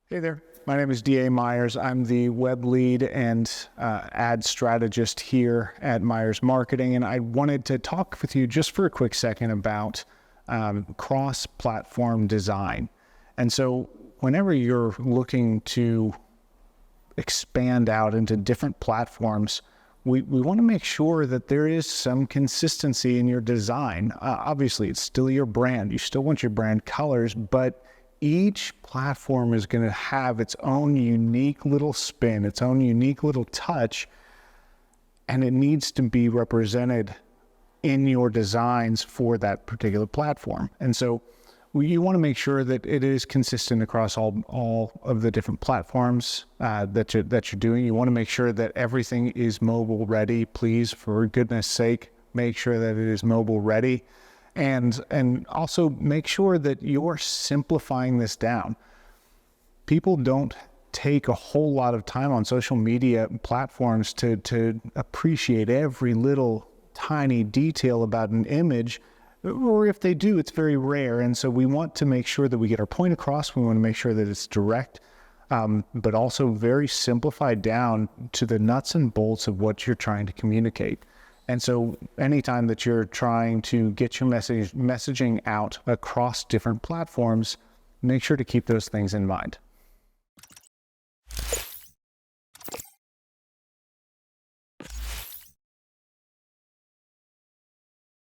Hey there, my name is D.A. Myers. I'm the web lead and ad strategist here at Myers Marketing, and I wanted to talk with you just for a quick second about cross-platform design. And so whenever you're looking to expand out into different platforms, we want to make sure that there is some consistency in your design. Obviously, it's still your brand. You still want your brand colors, but each platform is going to have its own unique little spin, its own unique little touch, and it needs to be represented in your designs for that particular platform. And so you want to make sure that it is consistent across all of the different platforms that you're doing. You want to make sure that everything is mobile ready. Please, for goodness sake, make sure that it is mobile ready. And also make sure that you're simplifying this down. People don't take a whole lot of time on social media platforms to appreciate every little tiny detail about an image, or if they do, it's very rare. And so we want to make sure that we get our point across. We want to make sure that it's direct, but also very simplified down to the nuts and bolts of what you're trying to communicate. And so anytime that you're trying to get your messaging out across different platforms, make sure to keep those things in mind.